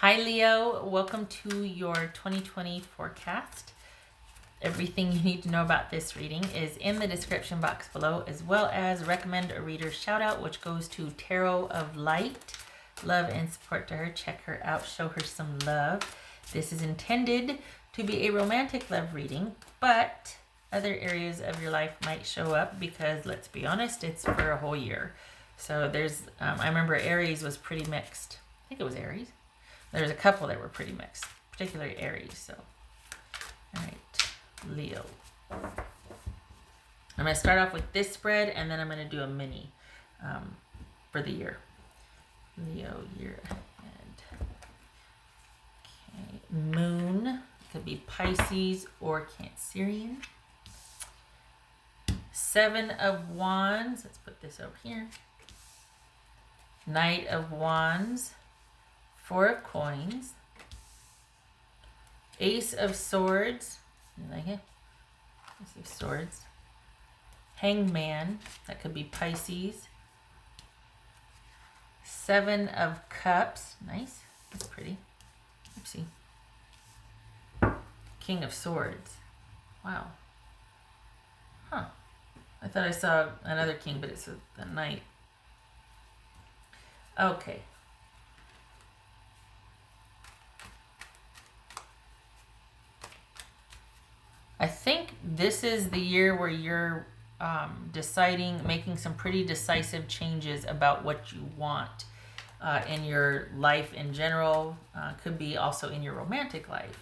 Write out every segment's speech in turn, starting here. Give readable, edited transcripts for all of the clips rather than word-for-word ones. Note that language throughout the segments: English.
Hi Leo, welcome to your 2020 forecast. Everything you need to know about this reading is in the description box below, as well as recommend a reader shout out, which goes to Tarot of Light. Love and support to her. Check her out, show her some love. This is intended to be a romantic love reading, but other areas of your life might show up because, let's be honest, it's for a whole year. So there's, I remember Aries was pretty mixed. I think it was Aries. There's a couple that were pretty mixed, particularly Aries. So, all right, Leo. I'm going to start off with this spread, and then I'm going to do a mini for the year. Leo, year ahead. Okay, Moon. Could be Pisces or Cancerian. Seven of Wands. Let's put this over here. Knight of Wands. Four of Coins. Ace of Swords. You like it? Ace of Swords. Hangman. That could be Pisces. Seven of Cups. Nice. That's pretty. Oopsie. King of Swords. Wow. Huh. I thought I saw another king, but it's a knight. Okay. I think this is the year where you're deciding, making some pretty decisive changes about what you want in your life in general. Could be also in your romantic life.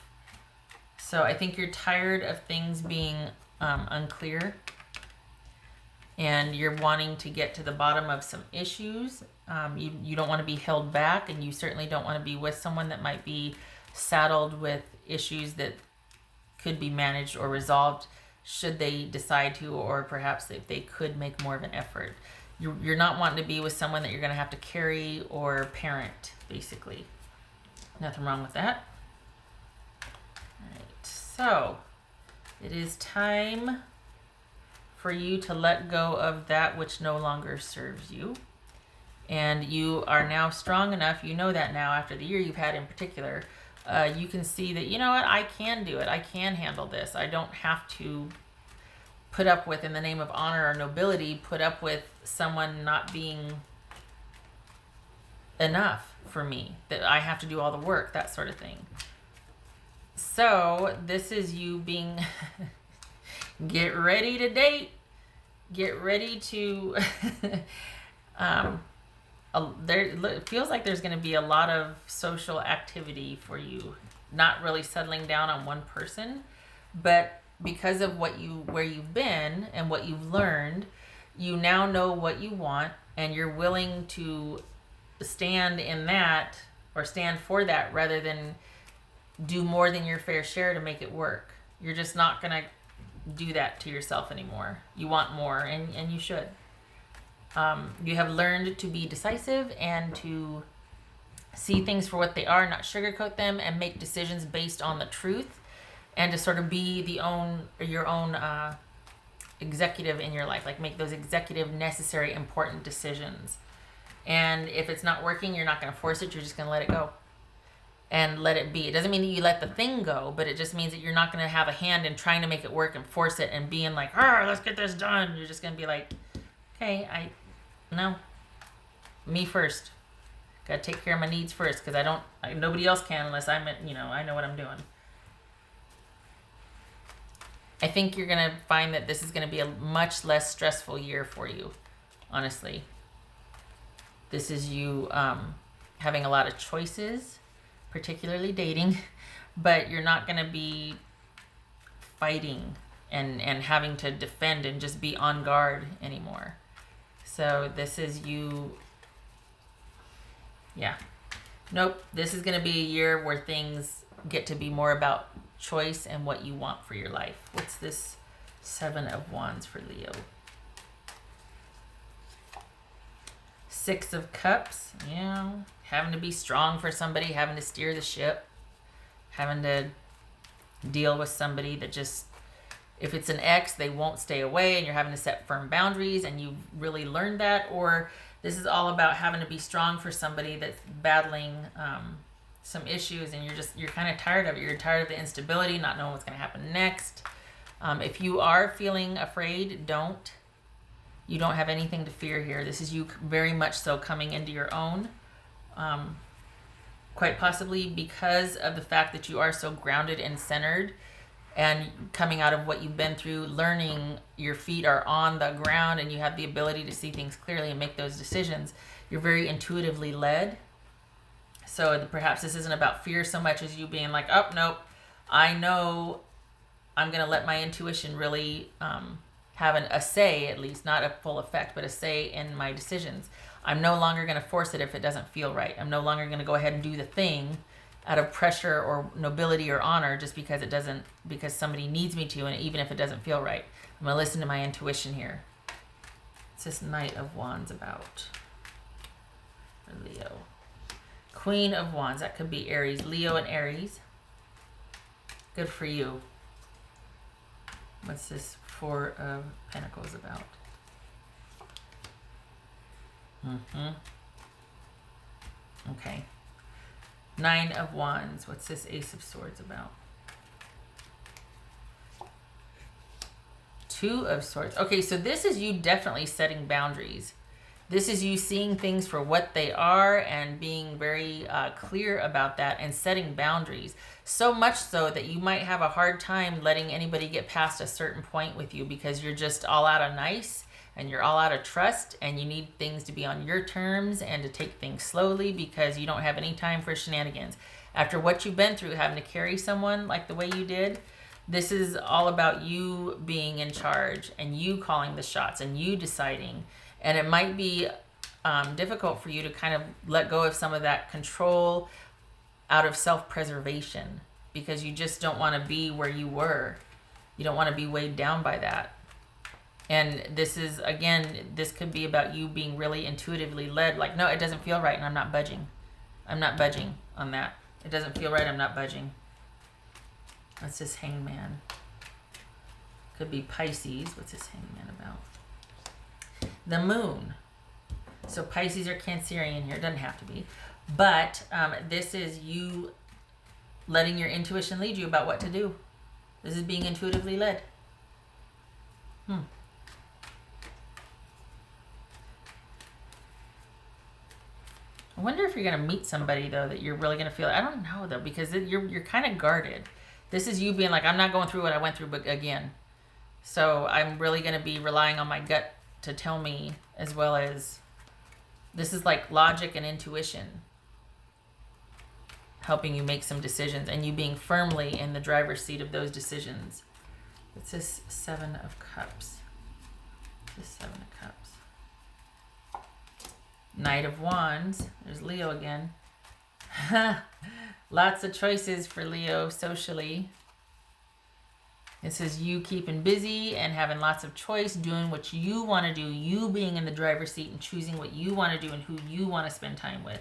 So I think you're tired of things being unclear, and you're wanting to get to the bottom of some issues. You don't want to be held back, and you certainly don't want to be with someone that might be saddled with issues that could be managed or resolved should they decide to, or perhaps if they could make more of an effort. You're not wanting to be with someone that you're going to have to carry or parent, basically. Nothing wrong with that. All right, so it is time for you to let go of that which no longer serves you. And you are now strong enough, you know that now after the year you've had in particular, you can see that, you know what, I can do it. I can handle this. I don't have to put up with, in the name of honor or nobility, put up with someone not being enough for me, that I have to do all the work, that sort of thing. So this is you being, get ready to date, get ready to, it feels like there's going to be a lot of social activity for you, not really settling down on one person, but because of where you've been and what you've learned, you now know what you want, and you're willing to stand in that, or stand for that, rather than do more than your fair share to make it work. You're just not going to do that to yourself anymore. You want more, and you should. You have learned to be decisive and to see things for what they are, not sugarcoat them, and make decisions based on the truth, and to sort of be your own executive in your life, like make those executive, necessary, important decisions. And if it's not working, you're not going to force it. You're just going to let it go and let it be. It doesn't mean that you let the thing go, but it just means that you're not going to have a hand in trying to make it work and force it and being like, let's get this done. You're just going to be like, okay, no, me first. Got to take care of my needs first, because nobody else can unless I know what I'm doing. I think you're going to find that this is going to be a much less stressful year for you, honestly. This is you having a lot of choices, particularly dating, but you're not going to be fighting and having to defend and just be on guard anymore. So this is you, yeah. Nope, this is going to be a year where things get to be more about choice and what you want for your life. What's this Seven of Wands for Leo? Six of Cups, having to be strong for somebody, having to steer the ship, having to deal with somebody that just, if it's an ex, they won't stay away, and you're having to set firm boundaries, and you've really learned that. Or this is all about having to be strong for somebody that's battling some issues, and you're kind of tired of it. You're tired of the instability, not knowing what's going to happen next. If you are feeling afraid, don't. You don't have anything to fear here. This is you very much so coming into your own. Quite possibly because of the fact that you are so grounded and centered and coming out of what you've been through, learning, your feet are on the ground and you have the ability to see things clearly and make those decisions. You're very intuitively led. So perhaps this isn't about fear so much as you being like, oh, nope, I know I'm going to let my intuition really have a say, at least, not a full effect, but a say in my decisions. I'm no longer going to force it if it doesn't feel right. I'm no longer going to go ahead and do the thing out of pressure or nobility or honor just because because somebody needs me to, and even if it doesn't feel right. I'm going to listen to my intuition here. What's this Knight of Wands about? Leo. Queen of Wands. That could be Aries. Leo and Aries. Good for you. What's this Four of Pentacles about? Okay. Nine of Wands. What's this Ace of Swords about? Two of Swords. Okay, so this is you definitely setting boundaries. This is you seeing things for what they are and being very clear about that and setting boundaries. So much so that you might have a hard time letting anybody get past a certain point with you because you're just all out of nice and you're all out of trust and you need things to be on your terms and to take things slowly because you don't have any time for shenanigans. After what you've been through, having to carry someone like the way you did, this is all about you being in charge and you calling the shots and you deciding. And it might be difficult for you to kind of let go of some of that control out of self-preservation because you just don't want to be where you were. You don't want to be weighed down by that. And this is, again, this could be about you being really intuitively led. Like, no, it doesn't feel right and I'm not budging. I'm not budging on that. It doesn't feel right, I'm not budging. What's this Hangman? Could be Pisces. What's this Hangman about? The Moon. So Pisces or Cancerian here. It doesn't have to be. But this is you letting your intuition lead you about what to do. This is being intuitively led. I wonder if you're going to meet somebody, though, that you're really going to feel... I don't know, though, because you're kind of guarded. This is you being like, I'm not going through what I went through but again. So I'm really going to be relying on my gut to tell me, as well as... This is like logic and intuition helping you make some decisions and you being firmly in the driver's seat of those decisions. What's this Seven of Cups? This Seven of Cups. Knight of Wands. There's Leo again. Lots of choices for Leo socially. This is you keeping busy and having lots of choice, doing what you want to do, you being in the driver's seat and choosing what you want to do and who you want to spend time with.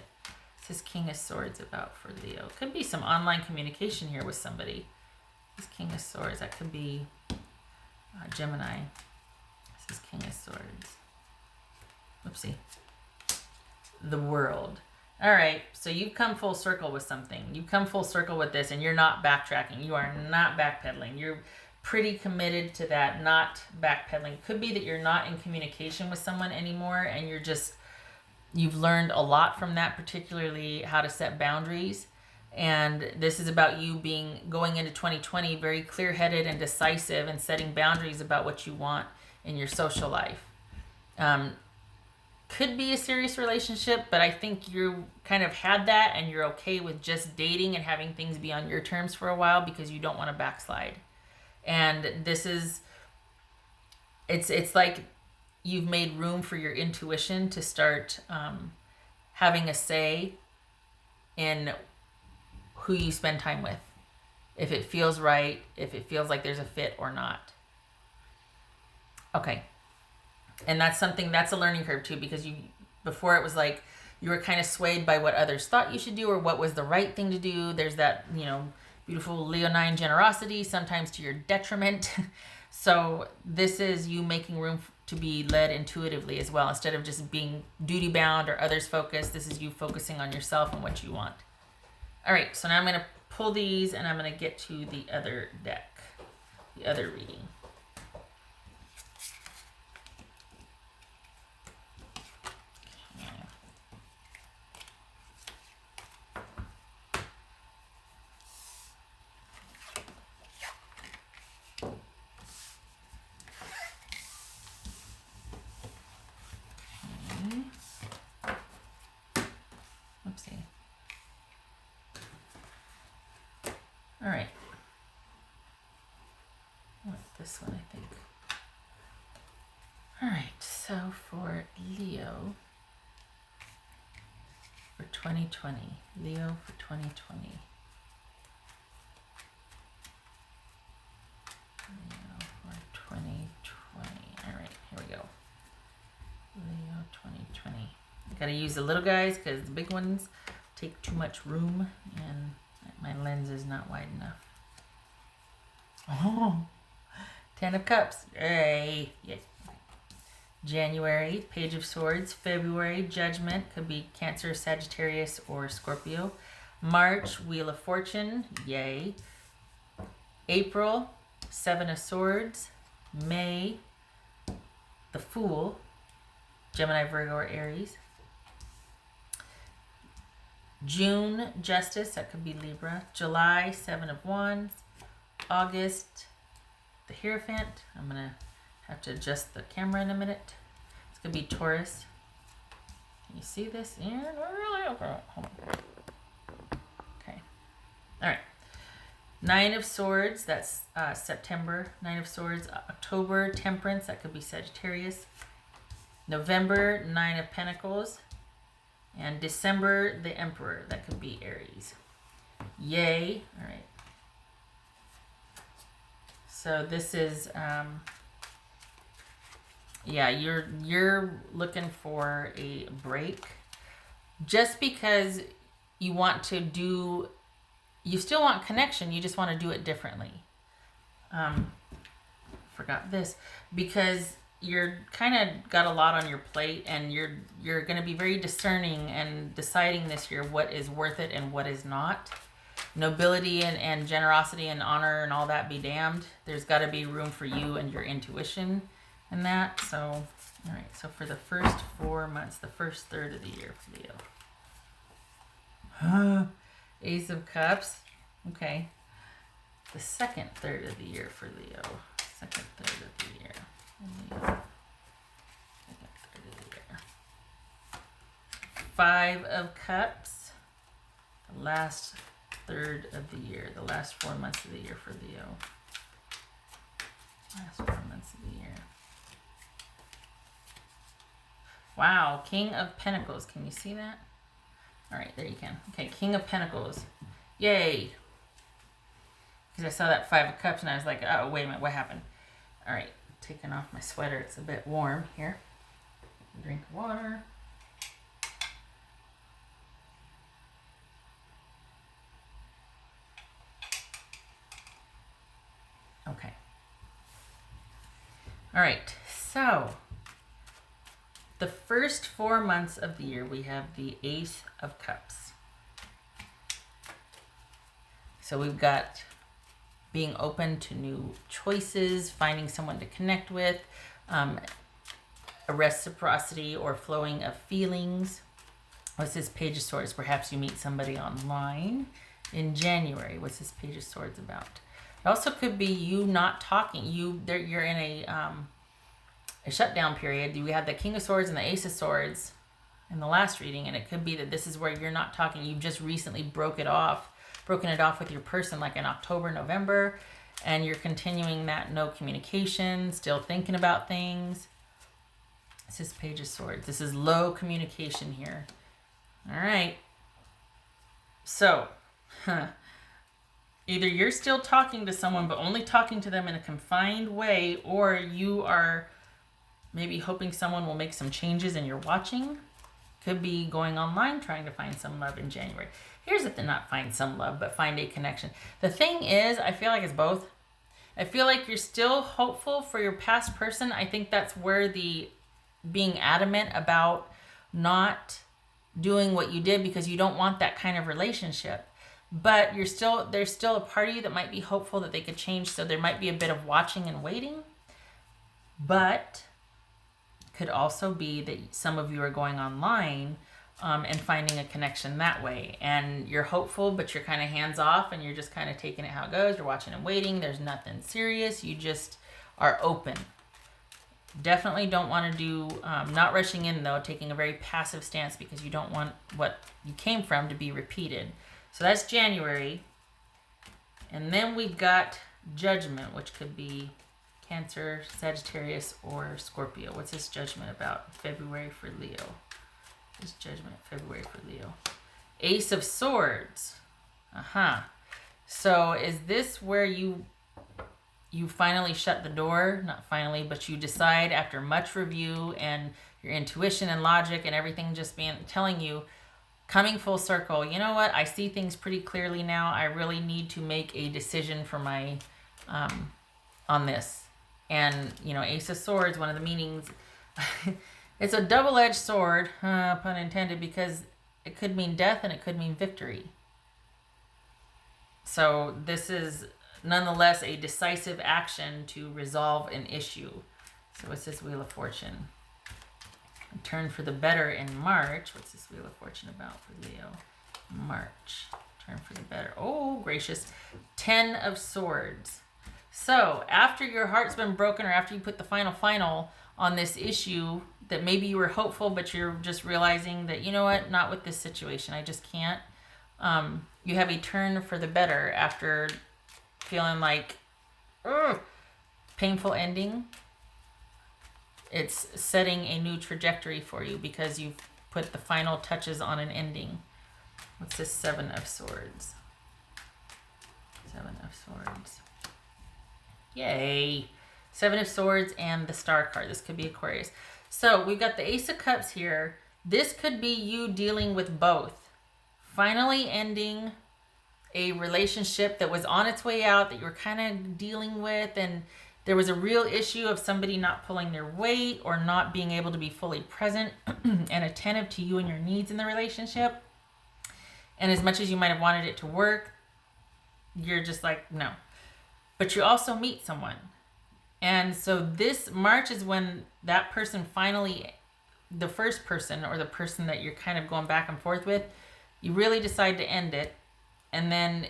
This is King of Swords about for Leo. Could be some online communication here with somebody. This is King of Swords. That could be Gemini. This is King of Swords. Oopsie. The World. All right, so you've come full circle with something. You've come full circle with this and you're not backtracking. You are not backpedaling. You're pretty committed to that, not backpedaling. Could be that you're not in communication with someone anymore and you've learned a lot from that, particularly how to set boundaries. And this is about you going into 2020 very clear-headed and decisive and setting boundaries about what you want in your social life. Could be a serious relationship, but I think you kind of had that and you're okay with just dating and having things be on your terms for a while because you don't want to backslide. And this is, it's like you've made room for your intuition to start having a say in who you spend time with. If it feels right, if it feels like there's a fit or not. Okay. And that's a learning curve too, because before it was like you were kind of swayed by what others thought you should do or what was the right thing to do. There's that, beautiful Leonine generosity, sometimes to your detriment. So this is you making room to be led intuitively as well. Instead of just being duty bound or others focused, this is you focusing on yourself and what you want. All right, so now I'm going to pull these and I'm going to get to the other deck, the other reading. Oopsie. All right. I want this one, I think. All right, so for Leo for 2020. Leo for 2020. Leo for 2020. All right, here we go. Leo 2020. Gotta use the little guys because the big ones take too much room and my lens is not wide enough. Oh, 10 of Cups. Yay. Yay. January, Page of Swords. February, Judgment. Could be Cancer, Sagittarius, or Scorpio. March, Wheel of Fortune. Yay. April, Seven of Swords. May, the Fool. Gemini, Virgo, or Aries. June, Justice. That could be Libra. July, Seven of Wands. August, the Hierophant. I'm going to have to adjust the camera in a minute. It's going to be Taurus. Can you see this? Yeah, not really. Okay. Hold on. Okay. All right. Nine of Swords. That's September. Nine of Swords. October, Temperance. That could be Sagittarius. November, Nine of Pentacles. And December, the Emperor. That could be Aries. Yay. All right. So this is, yeah, you're looking for a break. Just because you want to do, you still want connection, you just want to do it differently. Forgot this. Because you're kind of got a lot on your plate and you're going to be very discerning and deciding this year what is worth it and what is not. Nobility and generosity and honor and all that be damned. There's got to be room for you and your intuition and that. So, all right. So for the first 4 months, the first third of the year for Leo. Ace of Cups. Okay. The second third of the year for Leo. Second third of the year. Leo. Second third of the year. Five of Cups. The last third of the year, the last 4 months of the year for Leo. Last 4 months of the year. Wow, King of Pentacles. Can you see that? All right, there you can. Okay, King of Pentacles. Yay. Because I saw that Five of Cups and I was like, oh, wait a minute, what happened? All right, taking off my sweater. It's a bit warm here. Drink of water. Okay. All right. So the first 4 months of the year, we have the Ace of Cups. So we've got being open to new choices, finding someone to connect with, a reciprocity or flowing of feelings. What's this Page of Swords? Perhaps you meet somebody online in January. What's this Page of Swords about? It also could be you not talking. You're in a shutdown period. We had the King of Swords and the Ace of Swords in the last reading, and it could be that this is where you're not talking. You've just recently broken it off with your person, like in October, November, and you're continuing that no communication, still thinking about things. This is Page of Swords. This is low communication here. All right. So, either you're still talking to someone, but only talking to them in a confined way, or you are maybe hoping someone will make some changes and you're watching. Could be going online trying to find some love in January. Here's it to not find some love, but find a connection. The thing is, I feel like it's both. I feel like you're still hopeful for your past person. I think that's where the being adamant about not doing what you did because you don't want that kind of relationship. but there's still a part of you that might be hopeful that they could change. So there might be a bit of watching and waiting, but could also be that some of you are going online and finding a connection that way. And you're hopeful, but you're kind of hands off and you're just kind of taking it how it goes. You're watching and waiting. There's nothing serious. You just are open. Definitely don't want to do, not rushing in though, taking a very passive stance because you don't want what you came from to be repeated. So that's January. And then we've got Judgment, which could be Cancer, Sagittarius, or Scorpio. What's this Judgment about? February for Leo. This Judgment, February for Leo. Ace of Swords. So is this where you finally shut the door? Not finally, but you decide after much review and your intuition and logic and everything just telling you, coming full circle, you know what? I see things pretty clearly now. I really need to make a decision for my, on this. And, you know, Ace of Swords, one of the meanings, it's a double-edged sword, pun intended, because it could mean death and it could mean victory. So this is nonetheless a decisive action to resolve an issue. So what's this Wheel of Fortune? Turn for the better in March. What's this Wheel of Fortune about for Leo? March. Turn for the better. Oh, gracious. 10 of Swords. So after your heart's been broken, or after you put the final on this issue that maybe you were hopeful, but you're just realizing that, you know what, not with this situation. I just can't. You have a turn for the better after feeling like painful ending. It's setting a new trajectory for you because you've put the final touches on an ending. What's this 7 of Swords? 7 of Swords. Yay. 7 of Swords and the Star card. This could be Aquarius. So we've got the Ace of Cups here. This could be you dealing with both. Finally ending a relationship that was on its way out, that you were kind of dealing with, and there was a real issue of somebody not pulling their weight or not being able to be fully present and attentive to you and your needs in the relationship. And as much as you might have wanted it to work, you're just like, no. But you also meet someone. And so this March is when that person finally, the first person or the person that you're kind of going back and forth with, you really decide to end it. And then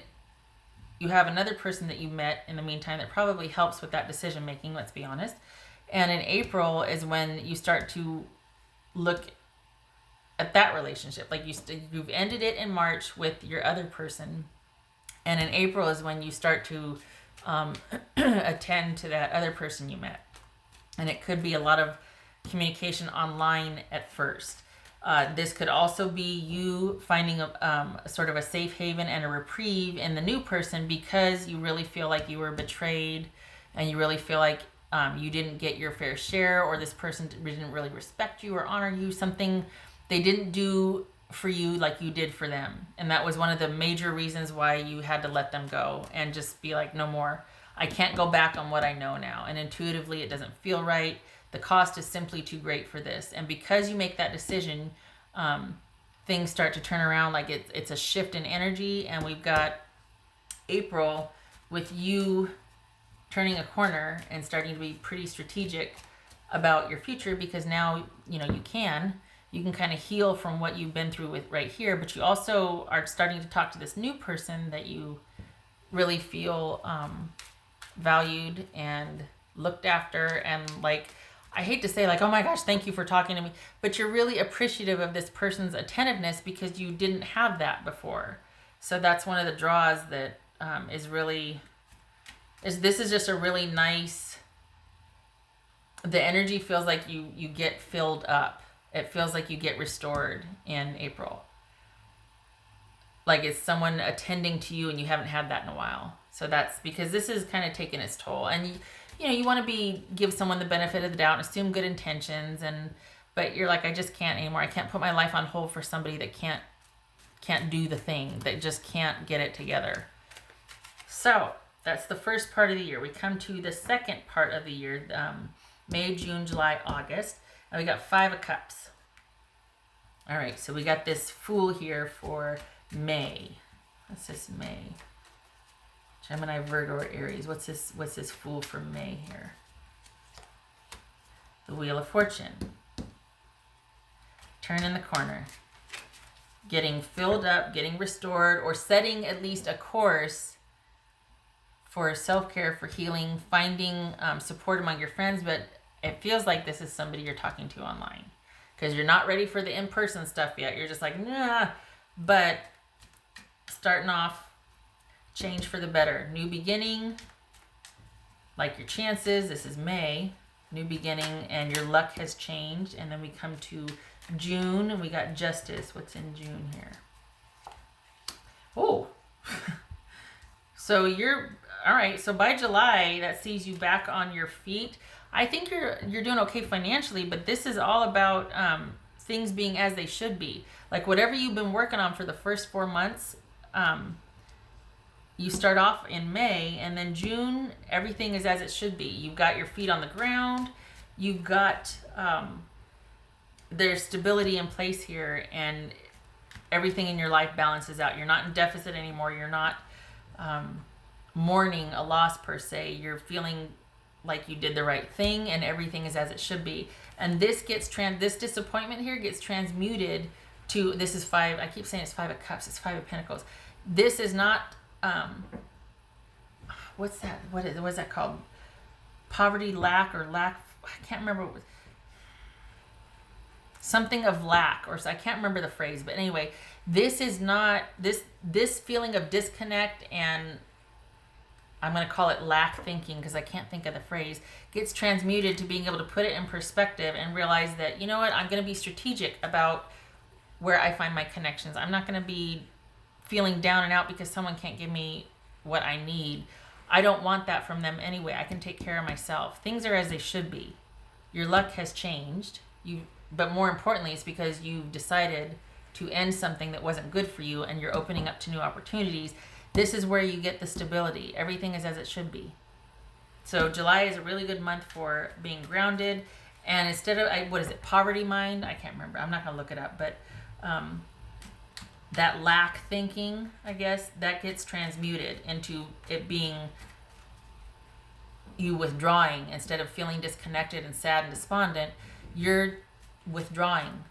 you have another person that you met in the meantime that probably helps with that decision making, let's be honest. And in April is when you start to look at that relationship. Like you've ended it in March with your other person. And in April is when you start to attend to that other person you met. And it could be a lot of communication online at first. This could also be you finding a sort of a safe haven and a reprieve in the new person because you really feel like you were betrayed and you really feel like you didn't get your fair share, or this person didn't really respect you or honor you, something they didn't do for you like you did for them. And that was one of the major reasons why you had to let them go and just be like, no more. I can't go back on what I know now. And intuitively, it doesn't feel right. The cost is simply too great for this. And because you make that decision, things start to turn around. Like it's a shift in energy. And we've got April with you turning a corner and starting to be pretty strategic about your future, because now, you know, you can kind of heal from what you've been through with right here, but you also are starting to talk to this new person that you really feel valued and looked after. And like, I hate to say like, oh my gosh, thank you for talking to me, but you're really appreciative of this person's attentiveness because you didn't have that before. So that's one of the draws that this is just a really nice, the energy feels like you get filled up. It feels like you get restored in April. Like it's someone attending to you and you haven't had that in a while. So that's because this is kind of taking its toll. And you want to give someone the benefit of the doubt and assume good intentions, but you're like, I just can't anymore. I can't put my life on hold for somebody that can't do the thing, that just can't get it together. So that's the first part of the year. We come to the second part of the year, May, June, July, August. And we got 5 of Cups. All right, so we got this Fool here for May. What's this May? Gemini, Virgo, or Aries. What's this Fool for May here? The Wheel of Fortune. Turn in the corner. Getting filled up, getting restored, or setting at least a course for self-care, for healing, finding support among your friends. But it feels like this is somebody you're talking to online, because you're not ready for the in-person stuff yet. You're just like, nah. But starting off, change for the better. New beginning, like your chances. This is May. New beginning, and your luck has changed. And then we come to June, and we got Justice. What's in June here? Oh. So you're, all right, so by July, that sees you back on your feet. I think you're doing okay financially, but this is all about things being as they should be. Like whatever you've been working on for the first 4 months, you start off in May, and then June, everything is as it should be. You've got your feet on the ground. You've got, there's stability in place here, and everything in your life balances out. You're not in deficit anymore. You're not mourning a loss per se. You're feeling like you did the right thing, and everything is as it should be. And this gets this disappointment here gets transmuted to, this is 5, I keep saying it's 5 of Cups, it's 5 of Pentacles. This is not, what's that? What is that called? Poverty, lack, or lack, I can't remember what was, something of lack, or I can't remember the phrase, but anyway, this is not, this feeling of disconnect, and I'm going to call it lack thinking because I can't think of the phrase, gets transmuted to being able to put it in perspective and realize that, you know what, I'm going to be strategic about where I find my connections. I'm not going to be feeling down and out because someone can't give me what I need. I don't want that from them anyway. I can take care of myself. Things are as they should be. Your luck has changed. But more importantly, it's because you've decided to end something that wasn't good for you, and you're opening up to new opportunities. This is where you get the stability. Everything is as it should be. So July is a really good month for being grounded. And instead of, what is it, poverty mind? I can't remember. I'm not going to look it up. But that lack thinking, I guess, that gets transmuted into it being you withdrawing. Instead of feeling disconnected and sad and despondent, you're withdrawing.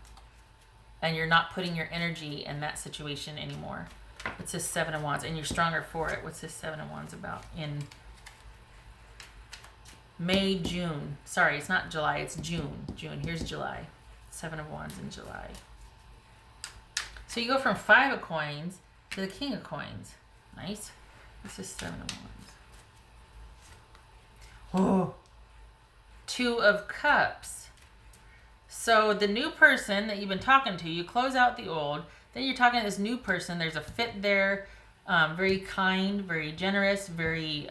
And you're not putting your energy in that situation anymore. What's this 7 of Wands? And you're stronger for it. What's this 7 of Wands about? In May, June. Sorry, it's not July. It's June. June. Here's July. 7 of Wands in July. So you go from 5 of Coins to the King of Coins. Nice. What's this 7 of Wands? Oh. 2 of Cups. So the new person that you've been talking to, you close out the old. Then you're talking to this new person. There's a fit there. Very kind, very generous, very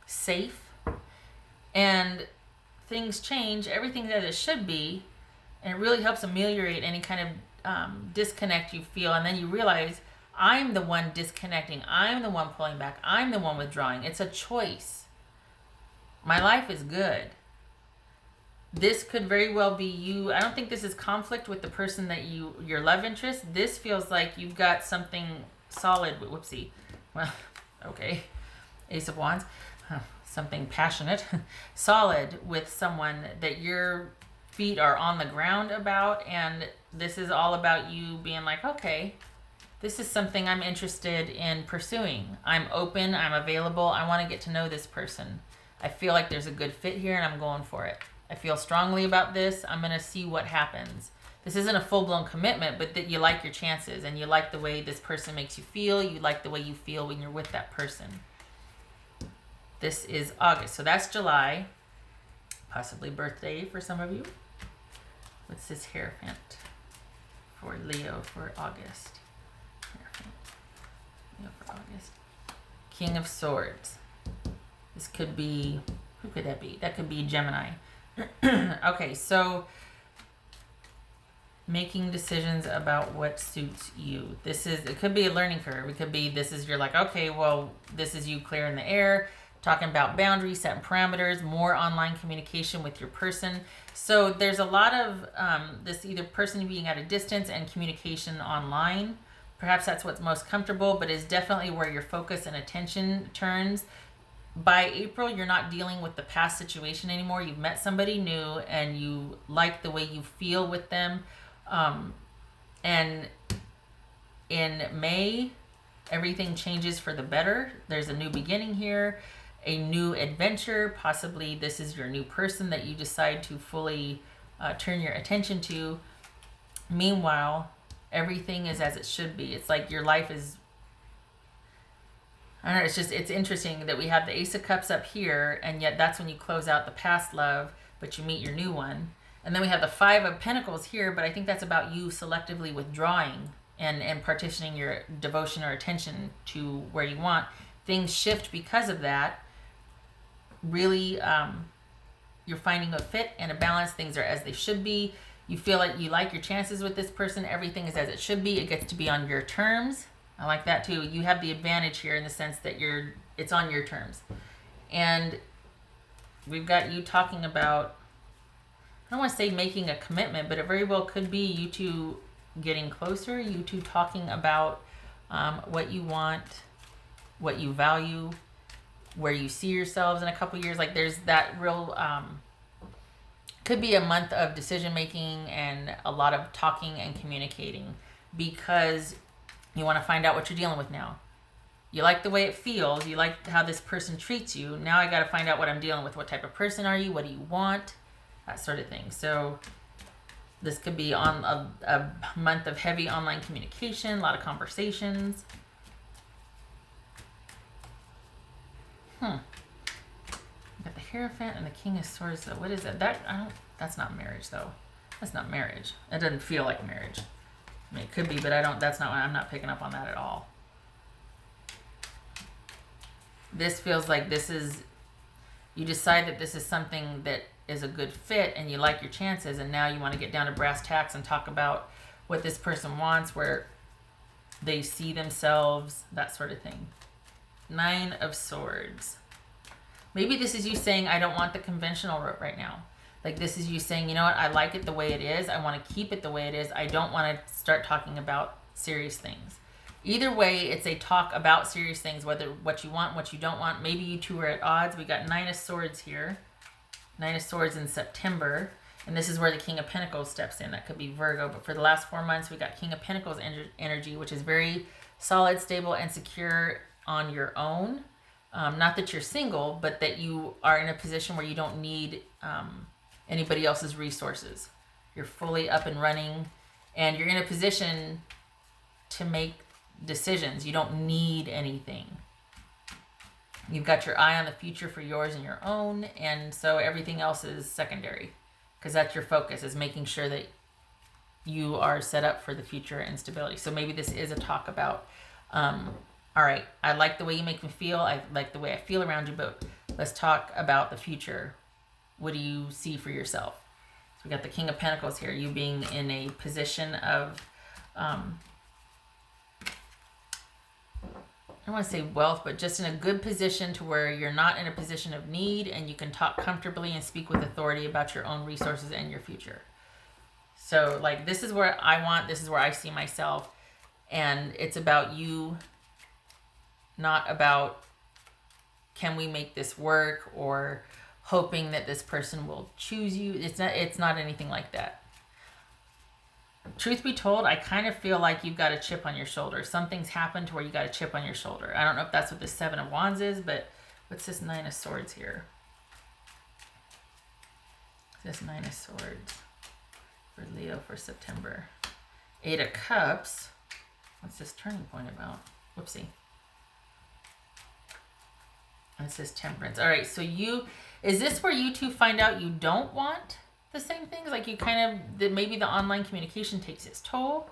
safe. And things change. Everything's as it should be. And it really helps ameliorate any kind of disconnect you feel. And then you realize, I'm the one disconnecting. I'm the one pulling back. I'm the one withdrawing. It's a choice. My life is good. This could very well be you. I don't think this is conflict with the person that your love interest. This feels like you've got something solid. Whoopsie. Well, okay. Ace of Wands. Something passionate. Solid with someone that your feet are on the ground about. And this is all about you being like, okay, this is something I'm interested in pursuing. I'm open. I'm available. I want to get to know this person. I feel like there's a good fit here, and I'm going for it. I feel strongly about this. I'm going to see what happens. This isn't a full-blown commitment, but that you like your chances, and you like the way this person makes you feel. You like the way you feel when you're with that person. This is August. So that's July. Possibly birthday for some of you. What's this Hierophant for Leo for August? Hierophant. Leo for August. King of Swords. This could be, who could that be? That could be Gemini. Okay, so making decisions about what suits you. It could be a learning curve. It could be you're like, okay, well, this is you clearing the air, talking about boundaries, setting parameters, more online communication with your person. So there's a lot of this either person being at a distance and communication online, Perhaps that's what's most comfortable, but is definitely where your focus and attention turns. By April, you're not dealing with the past situation anymore. You've met somebody new and you like the way you feel with them. And in May, everything changes for the better. There's a new beginning here, a new adventure. Possibly this is your new person that you decide to fully turn your attention to. Meanwhile, everything is as it should be. It's like your life is, I don't know, it's interesting that we have the Ace of Cups up here, and yet that's when you close out the past love, but you meet your new one. And then we have the Five of Pentacles here, but I think that's about you selectively withdrawing and partitioning your devotion or attention to where you want. Things shift because of that. Really, you're finding a fit and a balance. Things are as they should be. You feel like you like your chances with this person. Everything is as it should be. It gets to be on your terms. I like that too. You have the advantage here in the sense that it's on your terms. And we've got you talking about, I don't want to say making a commitment, but it very well could be you two getting closer, you two talking about what you want, what you value, where you see yourselves in a couple years. Like there's that real, could be a month of decision making and a lot of talking and communicating, because you want to find out what you're dealing with now. You like the way it feels. You like how this person treats you. Now I got to find out what I'm dealing with. What type of person are you? What do you want? That sort of thing. So this could be on a month of heavy online communication, a lot of conversations. Got the Hierophant and the King of Swords. So what is that? That's not marriage though. That's not marriage. It doesn't feel like marriage. I mean, it could be, but I'm not picking up on that at all. This feels like you decide that this is something that is a good fit and you like your chances, and now you want to get down to brass tacks and talk about what this person wants, where they see themselves, that sort of thing. Nine of Swords. Maybe this is you saying, I don't want the conventional route right now. Like this is you saying, you know what, I like it the way it is. I want to keep it the way it is. I don't want to start talking about serious things. Either way, it's a talk about serious things, whether what you want, what you don't want. Maybe you two are at odds. We got Nine of Swords here. Nine of Swords in September. And this is where the King of Pentacles steps in. That could be Virgo. But for the last 4 months, we got King of Pentacles energy, which is very solid, stable, and secure on your own. Not that you're single, but that you are in a position where you don't need anybody else's resources. You're fully up and running, and you're in a position to make decisions. You don't need anything. You've got your eye on the future for yours and your own, and so everything else is secondary, because that's your focus, is making sure that you are set up for the future and stability. So maybe this is a talk about all right, I like the way you make me feel. I like the way I feel around you, but let's talk about the future. What do you see for yourself? So we got the King of Pentacles here, you being in a position of, I don't want to say wealth, but just in a good position to where you're not in a position of need, and you can talk comfortably and speak with authority about your own resources and your future. So like, this is where I want, this is where I see myself, and it's about you, not about can we make this work or hoping that this person will choose you. It's not anything like that. Truth be told, I kind of feel like you've got a chip on your shoulder. Something's happened to where you got a chip on your shoulder. I don't know if that's what the Seven of Wands is, but what's this Nine of Swords here? This Nine of Swords for Leo for September. Eight of Cups. What's this turning point about? Whoopsie. It says Temperance. All right, so is this where you two find out you don't want the same things? Like you kind of, maybe the online communication takes its toll.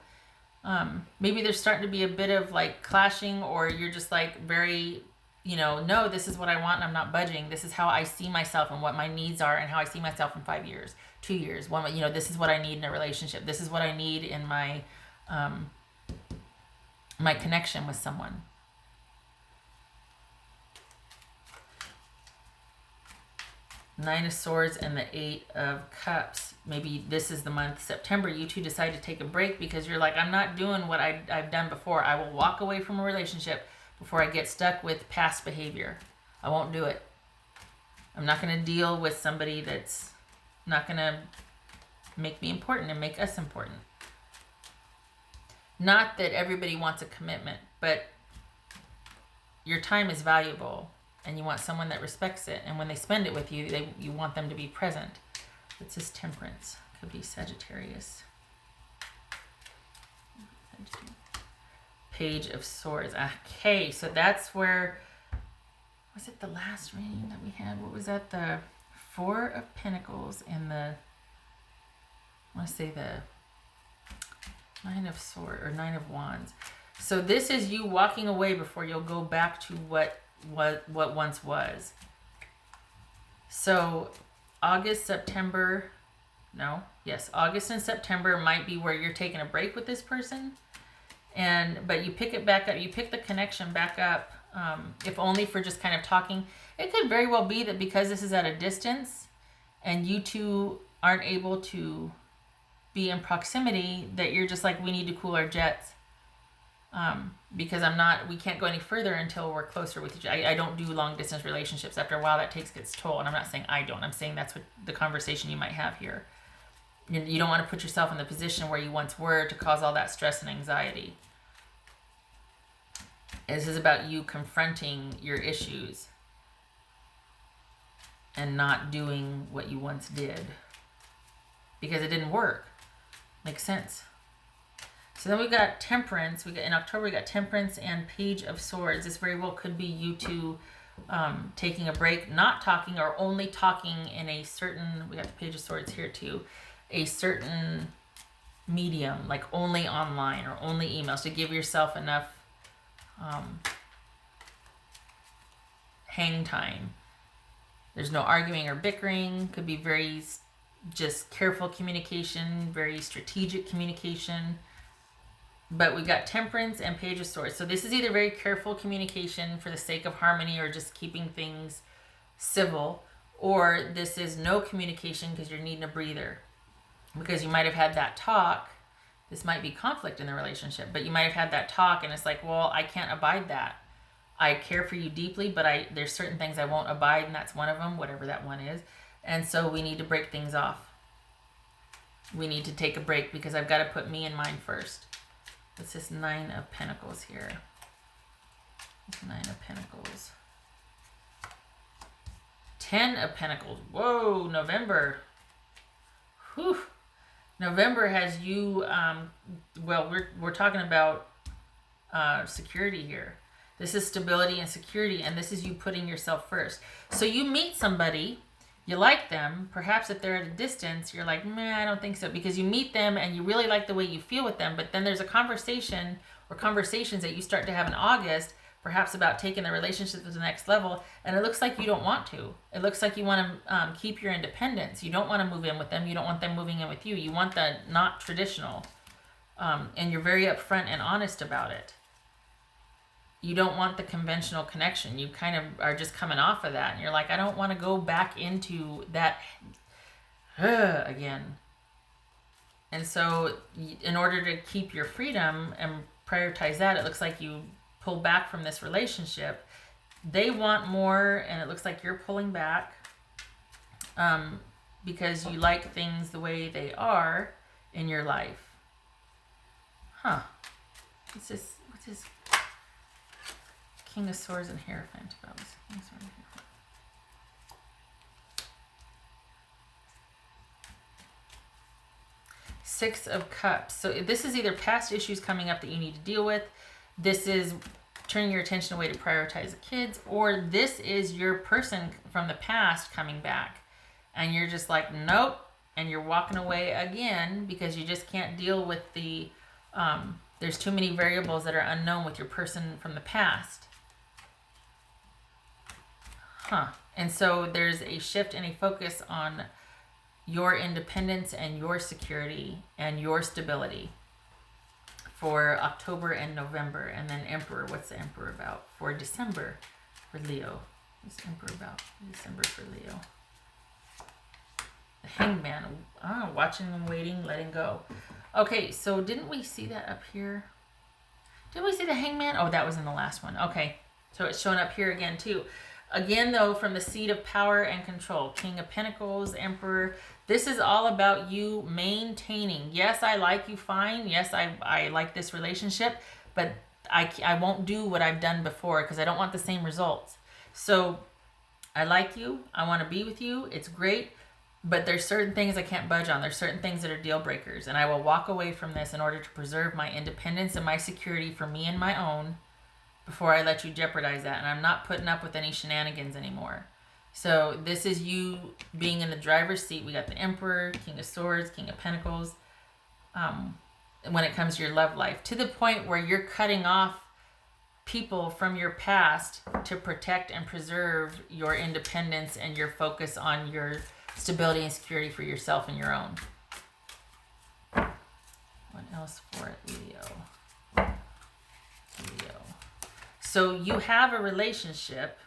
Maybe there's starting to be a bit of like clashing, or you're just like very, no, this is what I want and I'm not budging. This is how I see myself and what my needs are and how I see myself in 5 years, 2 years. This is what I need in a relationship. This is what I need in my, my connection with someone. Nine of Swords and the Eight of Cups. Maybe this is the month, September, you two decide to take a break because you're like, I'm not doing what I've done before. I will walk away from a relationship before I get stuck with past behavior. I won't do it. I'm not going to deal with somebody that's not going to make me important and make us important. Not that everybody wants a commitment, but your time is valuable and you want someone that respects it. And when they spend it with you, you want them to be present. It's this Temperance. Could be Sagittarius. Page of Swords. Okay, so that's where... Was it the last reading that we had? What was that? The Four of Pentacles and the... I want to say the Nine of Swords or Nine of Wands. So this is you walking away before you'll go back to what once was. So August and September might be where you're taking a break with this person, but you pick it back up. You pick the connection back up, if only for just kind of talking. It could very well be that because this is at a distance and you two aren't able to be in proximity, that you're just like, we need to cool our jets. Because we can't go any further until we're closer with each other. I don't do long distance relationships. After a while that takes its toll. And I'm not saying I don't. I'm saying that's what the conversation you might have here. You don't want to put yourself in the position where you once were to cause all that stress and anxiety. This is about you confronting your issues and not doing what you once did. Because it didn't work. Makes sense. So then we got Temperance. In October we got Temperance and Page of Swords. This very well could be you two taking a break, not talking, or only talking in a certain... We got the Page of Swords here too. A certain medium, like only online or only emails, to give yourself enough hang time. There's no arguing or bickering. Could be very just careful communication, very strategic communication. But we got Temperance and Page of Swords. So this is either very careful communication for the sake of harmony or just keeping things civil, or this is no communication because you're needing a breather. Because you might have had that talk. This might be conflict in the relationship, but you might have had that talk and it's like, well, I can't abide that. I care for you deeply, but there's certain things I won't abide, and that's one of them, whatever that one is. And so we need to break things off. We need to take a break because I've got to put me in mind first. What's this Nine of Pentacles here? This Nine of Pentacles. 10 of Pentacles. Whoa, November. Whew. November has you, we're talking about security here. This is stability and security, and this is you putting yourself first. So you meet somebody, you like them, perhaps if they're at a distance, you're like, meh, I don't think so, because you meet them and you really like the way you feel with them, but then there's a conversation or conversations that you start to have in August, perhaps about taking the relationship to the next level, and it looks like you don't want to. It looks like you want to keep your independence. You don't want to move in with them. You don't want them moving in with you. You want the not traditional, and you're very upfront and honest about it. You don't want the conventional connection. You kind of are just coming off of that. And you're like, I don't want to go back into that again. And so in order to keep your freedom and prioritize that, it looks like you pull back from this relationship. They want more, and it looks like you're pulling back because you like things the way they are in your life. Huh. What's this? King of Swords and Hierophant. Six of Cups. So this is either past issues coming up that you need to deal with. This is turning your attention away to prioritize the kids. Or this is your person from the past coming back. And you're just like, nope. And you're walking away again because you just can't deal with the... there's too many variables that are unknown with your person from the past. And so there's a shift and a focus on your independence and your security and your stability for October and November. And then Emperor. What's the Emperor about? For December for Leo. What's the Emperor about? December for Leo. Hangman. Watching and waiting, letting go. Okay, so didn't we see that up here? Did we see the Hangman? Oh, that was in the last one. Okay, so it's showing up here again too. Again, though, from the seat of power and control. King of Pentacles, Emperor. This is all about you maintaining. Yes, I like you fine. Yes, I like this relationship, but I won't do what I've done before because I don't want the same results. So I like you. I want to be with you. It's great. But there's certain things I can't budge on. There's certain things that are deal breakers. And I will walk away from this in order to preserve my independence and my security for me and my own before I let you jeopardize that. And I'm not putting up with any shenanigans anymore. So this is you being in the driver's seat. We got the Emperor, King of Swords, King of Pentacles. When it comes to your love life. To the point where you're cutting off people from your past to protect and preserve your independence and your focus on your stability and security for yourself and your own. What else for it, Leo? Leo. So you have a relationship.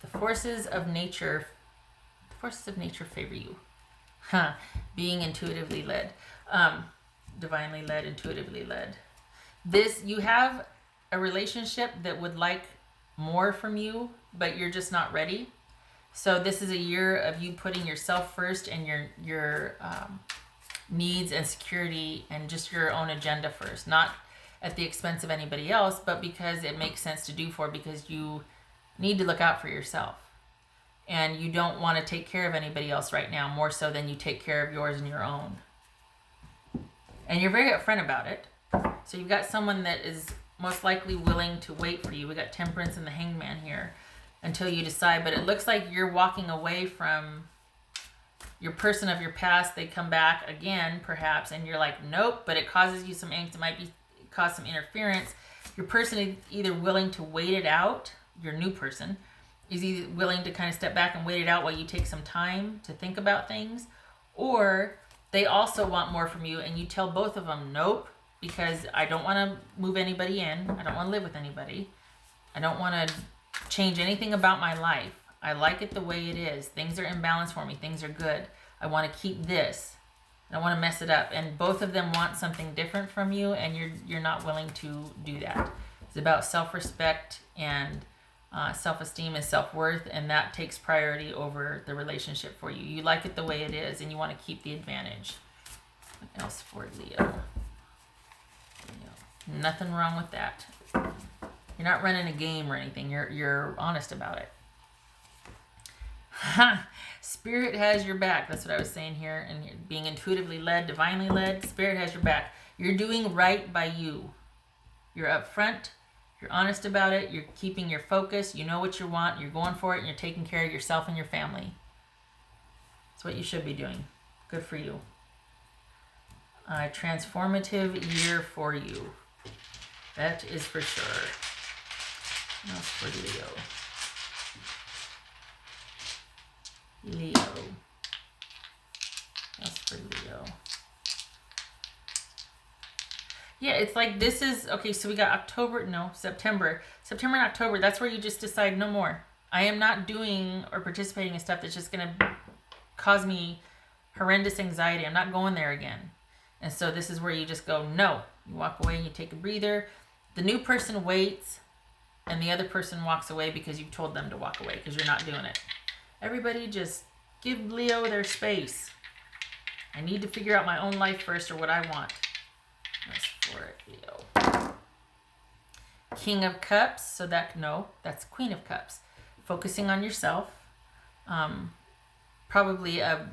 The forces of nature favor you. Being intuitively led. Divinely led, intuitively led. You have a relationship that would like more from you, but you're just not ready. So this is a year of you putting yourself first and your needs and security and just your own agenda first, not at the expense of anybody else, but because it makes sense to do because you need to look out for yourself. And you don't want to take care of anybody else right now, more so than you take care of yours and your own. And you're very upfront about it. So you've got someone that is most likely willing to wait for you. We got Temperance and the Hangman here until you decide. But it looks like you're walking away from your person of your past. They come back again, perhaps, and you're like, nope. But it causes you some angst. It might cause some interference. Your person is either willing to wait it out. Your new person is either willing to kind of step back and wait it out while you take some time to think about things, or they also want more from you, and you tell both of them, nope, because I don't want to move anybody in. I don't want to live with anybody. I don't want to change anything about my life. I like it the way it is. Things are in balance for me. Things are good. I want to keep this. I don't want to mess it up. And both of them want something different from you, and you're not willing to do that. It's about self-respect and self-esteem and self-worth, and that takes priority over the relationship for you. You like it the way it is, and you want to keep the advantage. What else for Leo? Nothing wrong with that. You're not running a game or anything. You're honest about it. Spirit has your back. That's what I was saying here. And being intuitively led, divinely led, Spirit has your back. You're doing right by you. You're upfront. You're honest about it. You're keeping your focus. You know what you want. You're going for it. And you're taking care of yourself and your family. That's what you should be doing. Good for you. A transformative year for you. That is for sure. What else for Leo? Leo. What else for Leo? Yeah, it's like this is, okay, so we got September. September and October, that's where you just decide no more. I am not doing or participating in stuff that's just going to cause me horrendous anxiety. I'm not going there again. And so this is where you just go, no. You walk away and you take a breather. The new person waits and the other person walks away because you've told them to walk away because you're not doing it. Everybody just give Leo their space. I need to figure out my own life first or what I want. That's for it, Leo. King of Cups. So that's Queen of Cups. Focusing on yourself. Probably a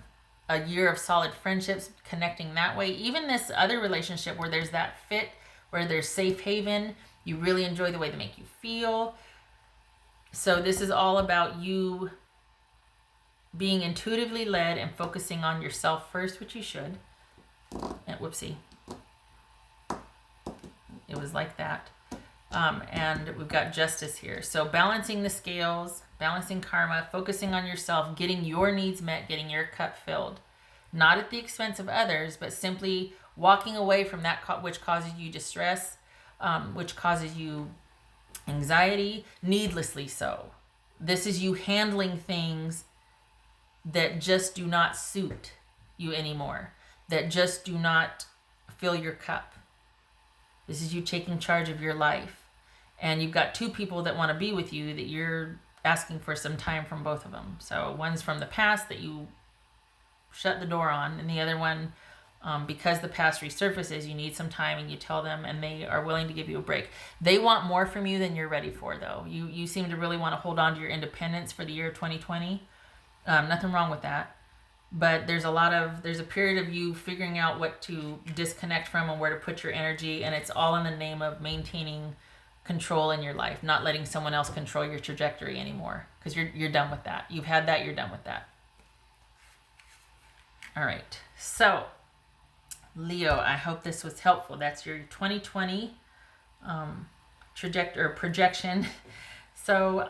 year of solid friendships, connecting that way. Even this other relationship where there's that fit, where there's safe haven. You really enjoy the way they make you feel. So this is all about you being intuitively led and focusing on yourself first, which you should. And whoopsie. It was like that. And we've got justice here. So balancing the scales, balancing karma, focusing on yourself, getting your needs met, getting your cup filled. Not at the expense of others, but simply walking away from that which causes you distress, which causes you anxiety, needlessly so. This is you handling things that just do not suit you anymore, that just do not fill your cup. This is you taking charge of your life. And you've got two people that want to be with you that you're asking for some time from both of them. So one's from the past that you shut the door on, and the other one, because the past resurfaces, you need some time and you tell them, and they are willing to give you a break. They want more from you than you're ready for, though. You seem to really want to hold on to your independence for the year 2020. Nothing wrong with that. But there's a period of you figuring out what to disconnect from and where to put your energy, and it's all in the name of maintaining control in your life, not letting someone else control your trajectory anymore, because you're done with that. You've had that, you're done with that. All right. So, Leo, I hope this was helpful. That's your 2020 projection. So,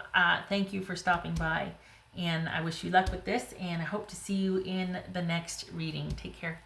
thank you for stopping by. And I wish you luck with this, and I hope to see you in the next reading. Take care.